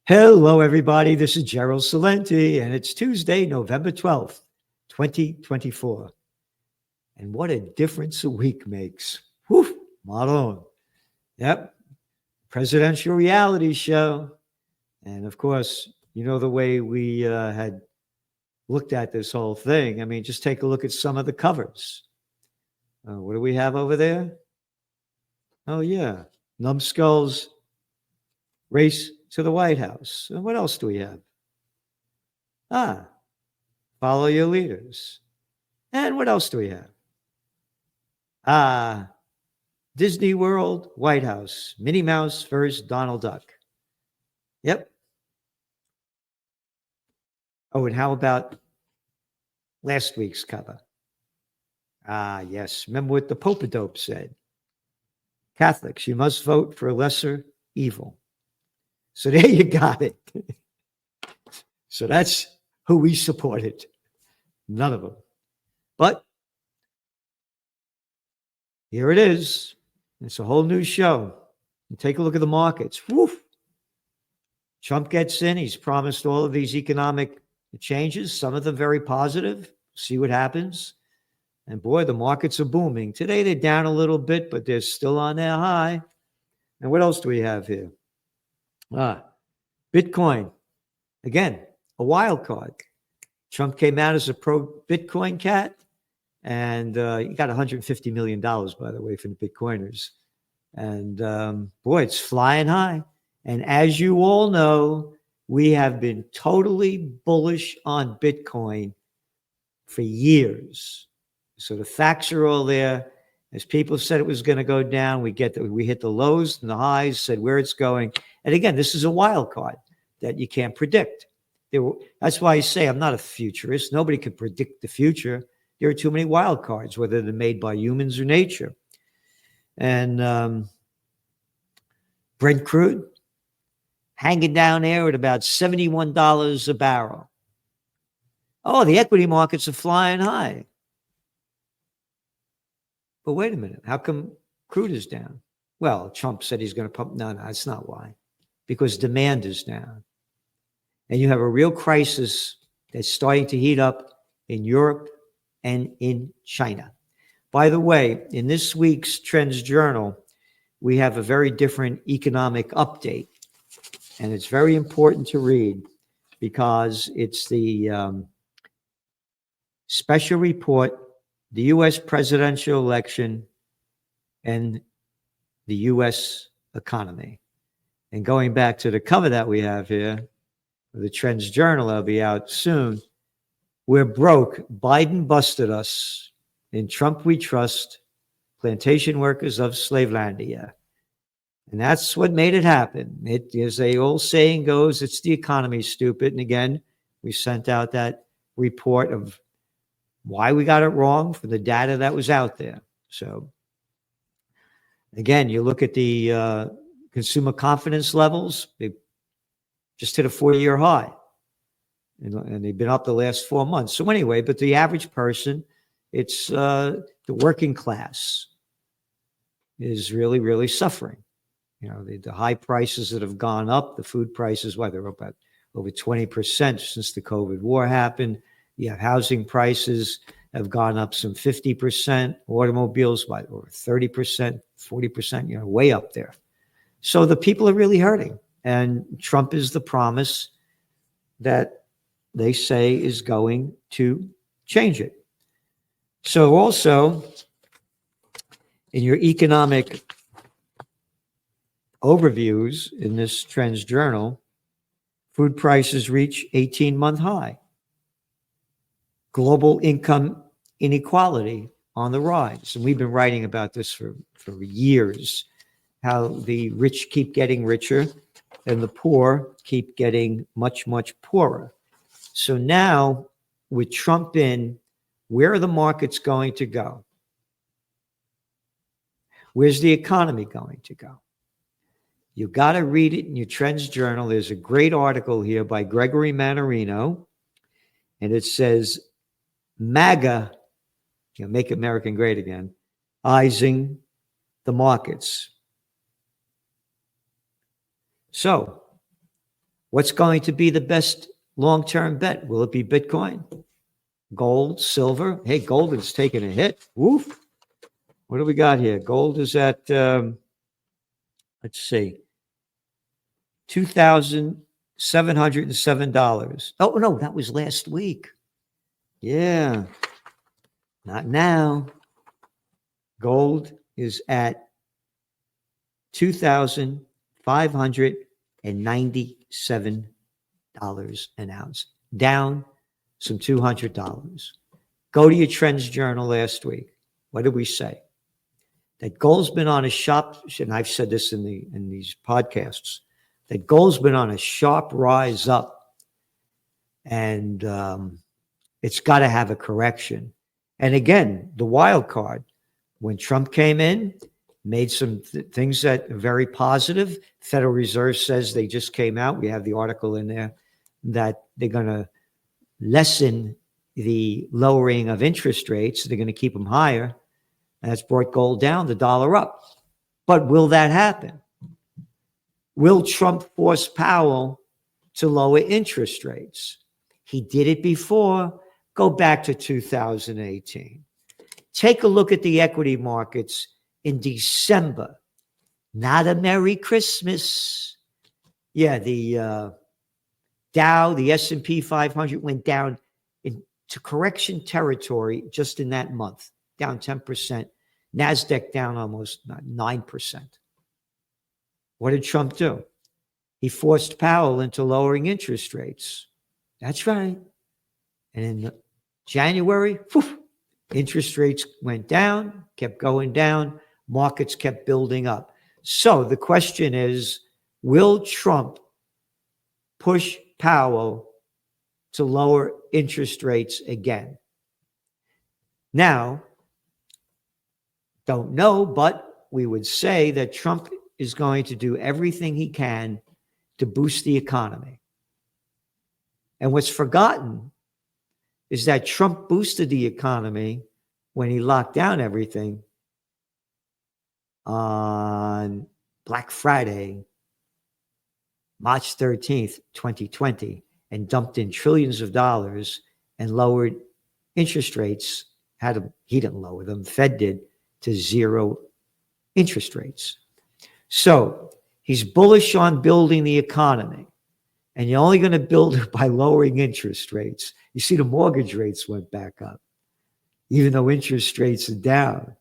Hello, everybody. This is Gerald Salenti, and it's Tuesday, November 12th, 2024. And what a difference a week makes. Whew, Marlon. Yep, presidential reality show. And of course, you know the way we had looked at this whole thing. I mean, just take a look at some of the covers. What do we have over there? Oh, yeah. Numbskull's race to the White House. And what else do we have? Follow your leaders. And what else do we have? Disney World, White House, Minnie Mouse versus Donald Duck. Yep. Oh, and how about last week's cover? Yes. Remember what the Pope-a-Dope said? Catholics, you must vote for a lesser evil. So there you got it. So that's who we supported. None of them. But here it is. It's a whole new show. And take a look at the markets. Woof. Trump gets in. He's promised all of these economic changes, some of them very positive. See what happens. And boy, the markets are booming. Today they're down a little bit, but they're still on their high. And what else do we have here? Bitcoin. Again, a wild card. Trump came out as a pro-Bitcoin cat, and he got $150 million, by the way, from the Bitcoiners. And boy, it's flying high. And as you all know, we have been totally bullish on Bitcoin for years. So the facts are all there. As people said it was going to go down, we hit the lows and the highs, said where it's going. And again, this is a wild card that you can't predict. That's why I say I'm not a futurist. Nobody can predict the future. There are too many wild cards, whether they're made by humans or nature. And Brent crude hanging down there at about $71 a barrel. Oh, the equity markets are flying high. But wait a minute. How come crude is down? Well, Trump said he's going to pump. No, that's not why. Because demand is down. And you have a real crisis that's starting to heat up in Europe and in China. By the way, in this week's Trends Journal, we have a very different economic update. And it's very important to read because it's the special report, the U.S. presidential election, and the U.S. economy. And going back to the cover that we have here, the Trends Journal, that'll be out soon. We're broke. Biden busted us. In Trump we trust. Plantation workers of Slavelandia. And that's what made it happen. It, as the old saying goes, it's the economy, stupid. And again, we sent out that report of why we got it wrong for the data that was out there. So again, you look at the consumer confidence levels, they just hit a 4-year high. And they've been up the last 4 months. So anyway, but the average person, it's the working class is really, really suffering. You know, the high prices that have gone up, the food prices, well, they're up at over 20% since the COVID war happened. You have housing prices have gone up some 50%, automobiles by over 30%, 40%, you know, way up there. So the people are really hurting. And Trump is the promise that they say is going to change it. So also, in your economic overviews in this Trends Journal, food prices reach 18-month high. Global income inequality on the rise. And we've been writing about this for years, how the rich keep getting richer and the poor keep getting much, much poorer. So now, with Trump in, where are the markets going to go? Where's the economy going to go? You got to read it in your Trends Journal. There's a great article here by Gregory Mannarino, and it says, MAGA, you know, Make America Great Again, izing the markets. So, What's going to be the best long-term bet? Will it be Bitcoin, gold, silver? Hey, gold is taking a hit. Woof. What do we got here? Gold is at, let's see, $2,707. Oh, no, that was last week. Yeah, not now. Gold is at $2,597 an ounce, down some $200. Go to your trends journal last week. What did we say? That gold's been on a sharp, and I've said this in these podcasts, that gold's been on a sharp rise up, and it's got to have a correction. And again, the wild card, when Trump came in, made some things that are very positive. Federal Reserve says, they just came out, we have the article in there, that they're going to lessen the lowering of interest rates. They're going to keep them higher. And that's brought gold down, the dollar up. But will that happen? Will Trump force Powell to lower interest rates? He did it before. Go back to 2018. Take a look at the equity markets in December. Not a Merry Christmas. Yeah, the Dow, the S&P 500 went down into correction territory just in that month, down 10%. NASDAQ down almost 9%. What did Trump do? He forced Powell into lowering interest rates. That's right. And in January, interest rates went down, kept going down, markets kept building up. So the question is, will Trump push Powell to lower interest rates again? Now, don't know, but we would say that Trump is going to do everything he can to boost the economy. And what's forgotten is that Trump boosted the economy when he locked down everything on Black Friday, March 13th, 2020, and dumped in trillions of dollars and lowered interest rates. He didn't lower them, Fed did, to zero interest rates. So he's bullish on building the economy, and you're only going to build it by lowering interest rates. You see, the mortgage rates went back up, even though interest rates are down.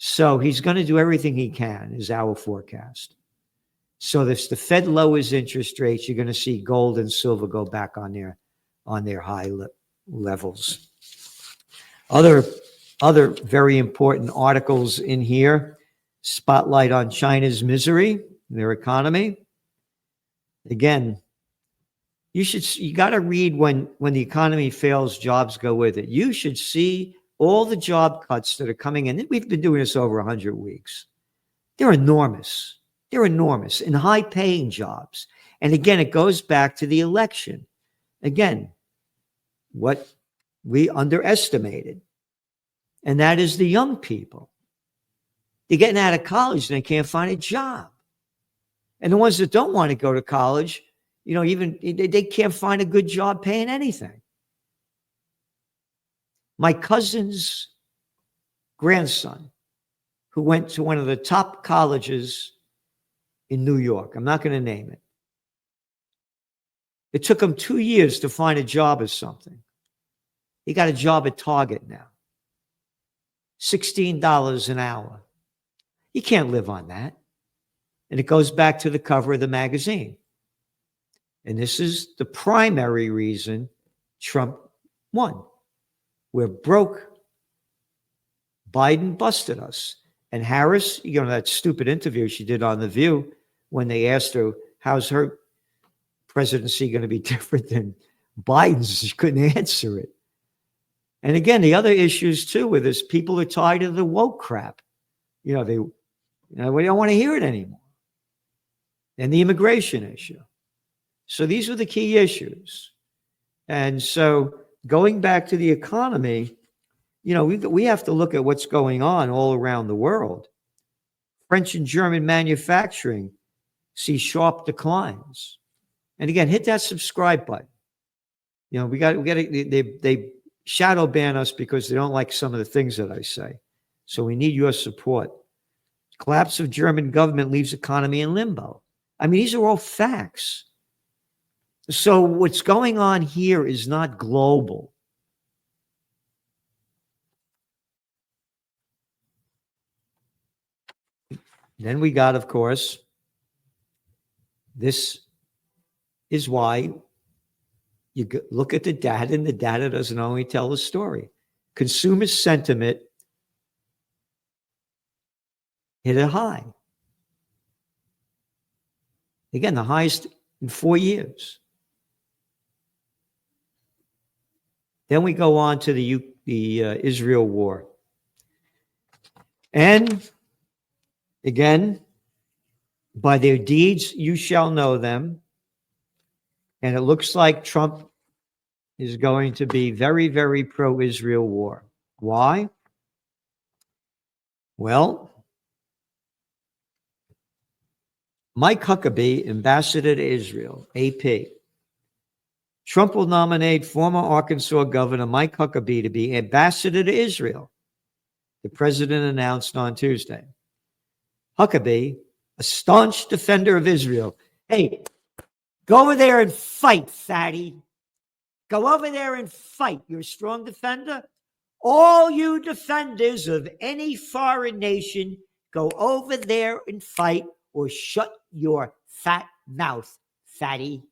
So he's going to do everything he can, is our forecast. So if the Fed lowers interest rates, you're going to see gold and silver go back on their high levels. Other very important articles in here: spotlight on China's misery, their economy. Again, you got to read when the economy fails, jobs go with it. You should see all the job cuts that are coming in. We've been doing this over 100 weeks. They're enormous. They're enormous in high-paying jobs. And again, it goes back to the election. Again, what we underestimated, and that is the young people. They're getting out of college and they can't find a job. And the ones that don't want to go to college, even they can't find a good job paying anything. My cousin's grandson, who went to one of the top colleges in New York, I'm not going to name it. It took him 2 years to find a job or something. He got a job at Target now. $16 an hour. You can't live on that. And it goes back to the cover of the magazine. And this is the primary reason Trump won. We're broke. Biden busted us. And Harris, that stupid interview she did on The View, when they asked her, how's her presidency going to be different than Biden's, she couldn't answer it. And again, the other issues too with this, people are tired of the woke crap. We don't want to hear it anymore. And the immigration issue. So these are the key issues. And so going back to the economy, we have to look at what's going on all around the world. French and German manufacturing see sharp declines. And again, hit that subscribe button. You know, we got they shadow ban us because they don't like some of the things that I say. So we need your support. Collapse of German government leaves economy in limbo. I mean, these are all facts. So what's going on here is not global. Then we got, of course, this is why you look at the data, and the data doesn't only tell the story. Consumer sentiment hit a high. Again, the highest in 4 years. Then we go on to the Israel war. And again, by their deeds you shall know them. And it looks like Trump is going to be very, very pro-Israel war. Why? Well, Mike Huckabee, ambassador to Israel, AP. Trump will nominate former Arkansas Governor Mike Huckabee to be ambassador to Israel, the president announced on Tuesday. Huckabee, a staunch defender of Israel. Hey, go over there and fight, fatty. Go over there and fight. You're a strong defender. All you defenders of any foreign nation, go over there and fight or shut your fat mouth, fatty.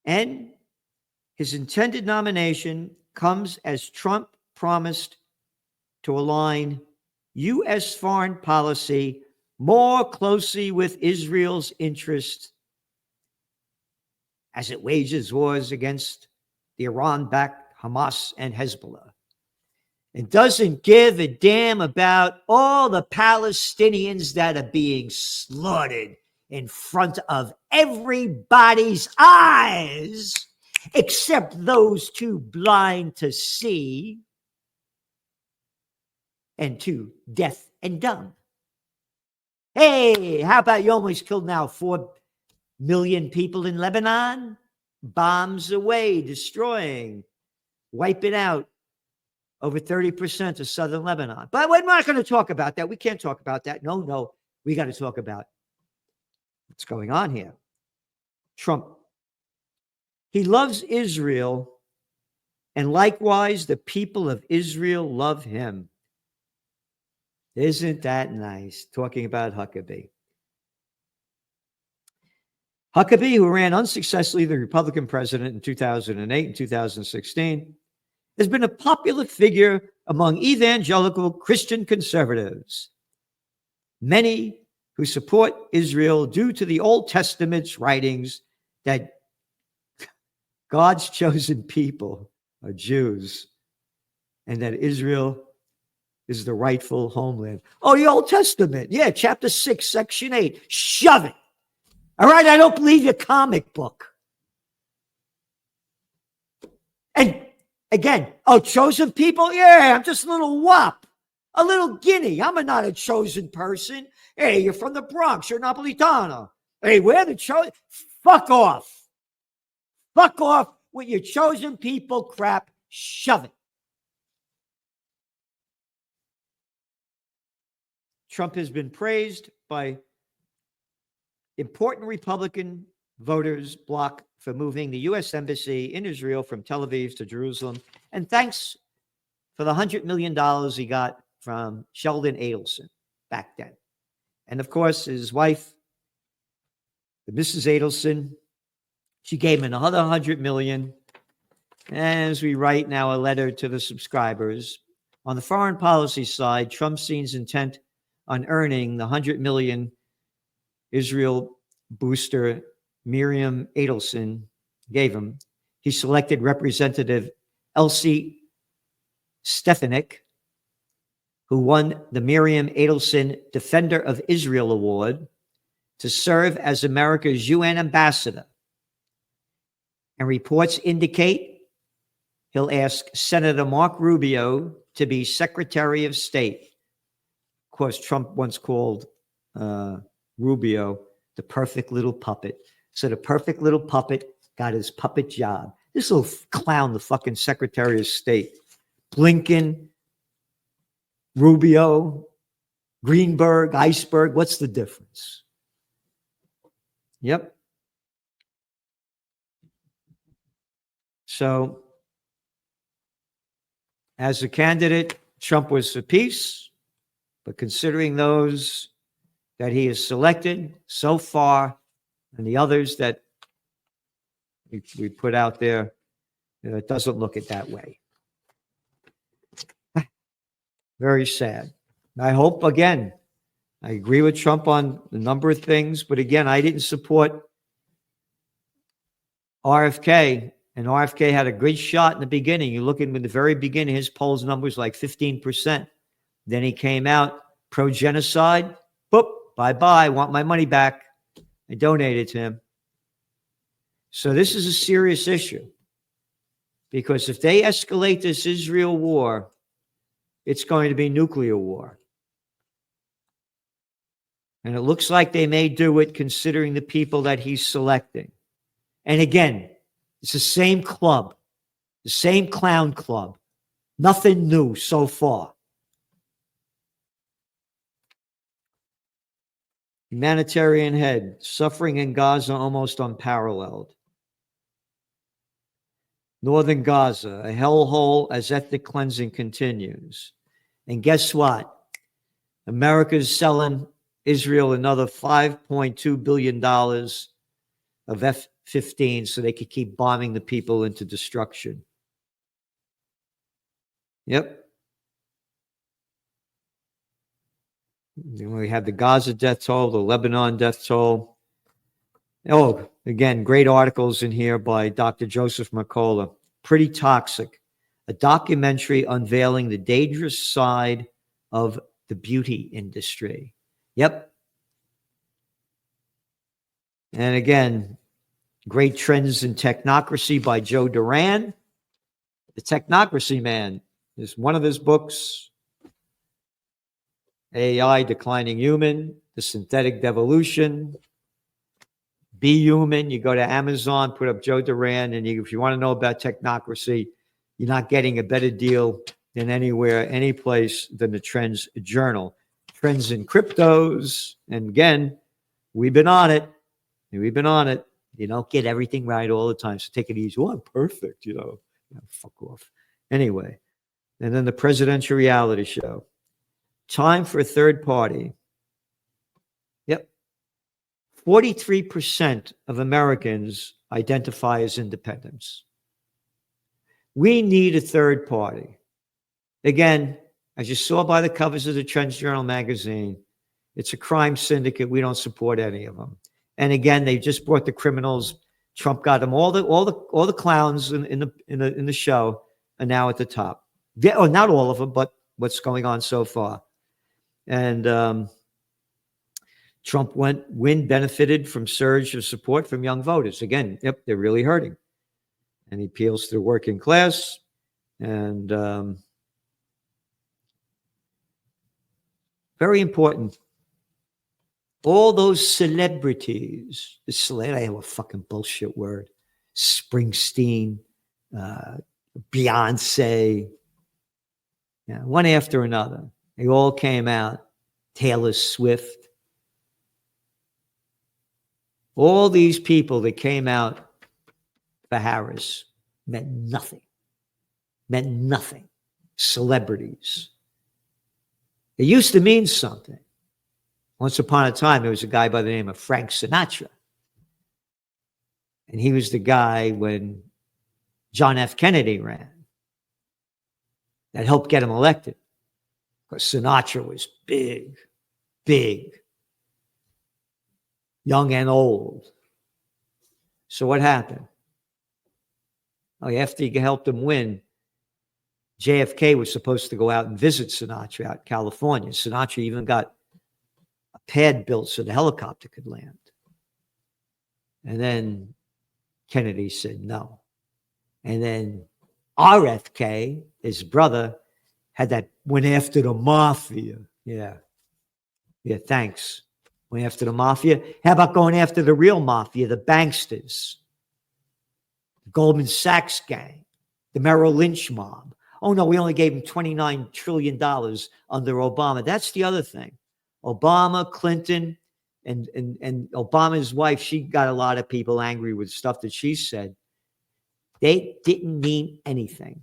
And his intended nomination comes as Trump promised to align U.S. foreign policy more closely with Israel's interests as it wages wars against the Iran-backed Hamas and Hezbollah. It doesn't give a damn about all the Palestinians that are being slaughtered in front of everybody's eyes, except those too blind to see and too deaf and dumb. Hey, how about you almost killed now 4 million people in Lebanon? Bombs away, destroying, wiping out over 30% of southern Lebanon. But we're not going to talk about that. We can't talk about that. No, we got to talk about what's going on here. Trump, he loves Israel, and likewise, the people of Israel love him. Isn't that nice? Talking about Huckabee. Huckabee, who ran unsuccessfully the Republican president in 2008 and 2016, has been a popular figure among evangelical Christian conservatives, many who support Israel due to the Old Testament's writings that God's chosen people are Jews and that Israel is the rightful homeland. Oh, the Old Testament. Yeah, chapter 6, section 8. Shove it. All right, I don't believe your comic book. And again, oh, chosen people? Yeah, I'm just a little wop, a little guinea. I'm not a chosen person. Hey, you're from the Bronx. You're Napolitano. Hey, we're the chosen. Fuck off. Fuck off with your chosen people crap. Shove it. Trump has been praised by important Republican voters bloc for moving the U.S. Embassy in Israel from Tel Aviv to Jerusalem. And thanks for the $100 million he got from Sheldon Adelson back then. And of course, his wife, Mrs. Adelson, she gave him another $100 million. As we write now a letter to the subscribers, on the foreign policy side, Trump seems intent on earning the $100 million Israel booster Miriam Adelson gave him. He selected Representative Elsie Stefanik, who won the Miriam Adelson Defender of Israel Award, to serve as America's UN ambassador. And reports indicate he'll ask Senator Mark Rubio to be Secretary of State. Of course, Trump once called Rubio the perfect little puppet. So the perfect little puppet got his puppet job. This little clown, the fucking Secretary of State, Blinken, Rubio, Greenberg, Iceberg, what's the difference? Yep. So as a candidate, Trump was for peace, but considering those that he has selected so far and the others that we put out there, it doesn't look it that way. Very sad. I hope, again, I agree with Trump on a number of things, but again, I didn't support RFK, and RFK had a good shot in the beginning. You look at him in the very beginning, his polls numbers like 15%. Then he came out pro-genocide. Boop, bye-bye, want my money back. I donated to him. So this is a serious issue, because if they escalate this Israel war, it's going to be nuclear war. And it looks like they may do it considering the people that he's selecting. And again, it's the same club, the same clown club. Nothing new so far. Humanitarian head, suffering in Gaza almost unparalleled. Northern Gaza, a hellhole as ethnic cleansing continues. And guess what? America's selling Israel another $5.2 billion of F-15 so they could keep bombing the people into destruction. Yep. We have the Gaza death toll, the Lebanon death toll. Oh, again, great articles in here by Dr. Joseph Mercola. Pretty Toxic, a documentary unveiling the dangerous side of the beauty industry. Yep. And again, Great Trends in Technocracy by Joe Duran. The Technocracy Man is one of his books. AI, Declining Human, The Synthetic Devolution, Be Human. You go to Amazon, put up Joe Duran, and if you want to know about technocracy, you're not getting a better deal than anywhere, any place than the Trends Journal. Trends in cryptos. And again, we've been on it. We've been on it. You don't get everything right all the time. So take it easy. Oh, I'm perfect, fuck off. Anyway, and then the presidential reality show. Time for a third party. Yep. 43% of Americans identify as independents. We need a third party. Again, as you saw by the covers of the Trends Journal magazine, it's a crime syndicate. We don't support any of them. And again, they just brought the criminals. Trump got them. All the clowns in the show are now at the top. Yeah, oh, not all of them, but what's going on so far. And Trump benefited from surge of support from young voters. Again, yep, they're really hurting. And he appeals to the working class. And very important. All those celebrities, I have a fucking bullshit word. Springsteen, Beyonce, one after another. They all came out. Taylor Swift. All these people that came out for Harris meant nothing. Meant nothing. Celebrities. It used to mean something. Once upon a time, there was a guy by the name of Frank Sinatra. And he was the guy when John F. Kennedy ran that helped get him elected. Because Sinatra was big, young and old. So what happened? Oh, after he helped him win, JFK was supposed to go out and visit Sinatra out in California. Sinatra even got a pad built so the helicopter could land. And then Kennedy said no. And then RFK, his brother, went after the mafia. Yeah, thanks. Went after the mafia. How about going after the real mafia, the banksters, the Goldman Sachs gang, the Merrill Lynch mob? Oh, no, we only gave them $29 trillion under Obama. That's the other thing. Obama, Clinton, and Obama's wife, she got a lot of people angry with stuff that she said. They didn't mean anything.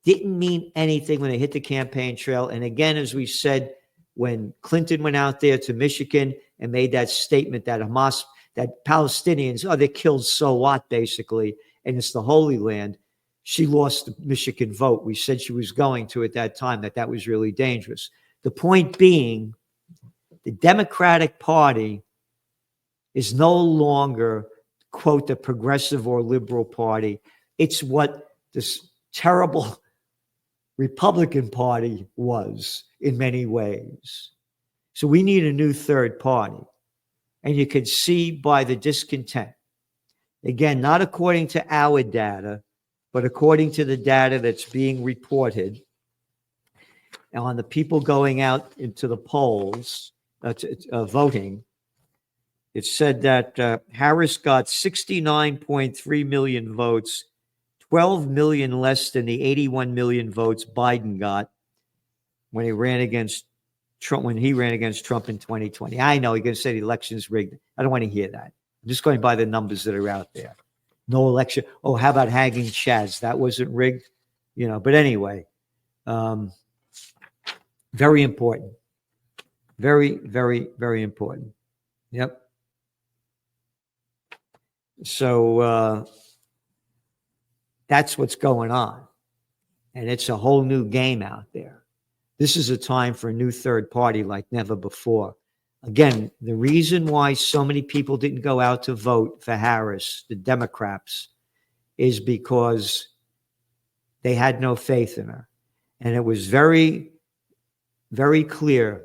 Didn't mean anything when they hit the campaign trail. And again, as we said, when Clinton went out there to Michigan and made that statement that Hamas, that Palestinians, oh, they're killed, so what, basically, and it's the Holy Land, she lost the Michigan vote. We said she was going to at that time, that was really dangerous. The point being, the Democratic Party is no longer, quote, the progressive or liberal party. It's what this terrible Republican Party was in many ways. So we need a new third party. And you can see by the discontent. Again, not according to our data, but according to the data that's being reported on the people going out into the polls, voting. It said that Harris got 69.3 million votes, 12 million less than the 81 million votes Biden got when he ran against Trump, in 2020. I know you're going to say the election's rigged. I don't want to hear that. I'm just going by the numbers that are out there. No election. Oh, how about hanging Chads? That wasn't rigged, but anyway, very important. Very, very, very important. Yep. So that's what's going on. And it's a whole new game out there. This is a time for a new third party like never before. Again, the reason why so many people didn't go out to vote for Harris, the Democrats, is because they had no faith in her. And it was very, very clear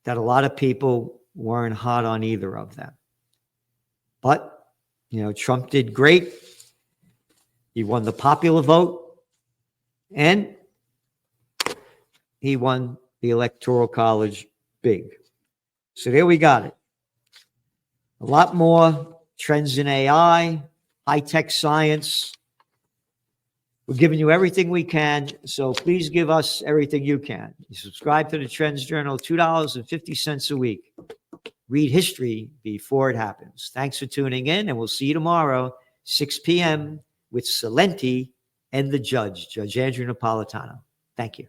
that a lot of people weren't hot on either of them. But, Trump did great. He won the popular vote, and he won the Electoral College big. So there we got it. A lot more trends in AI, high-tech science. We're giving you everything we can, so please give us everything you can. You subscribe to the Trends Journal, $2.50 a week. Read history before it happens. Thanks for tuning in, and we'll see you tomorrow, 6 p.m., with Salenti and the judge, Judge Andrew Napolitano. Thank you.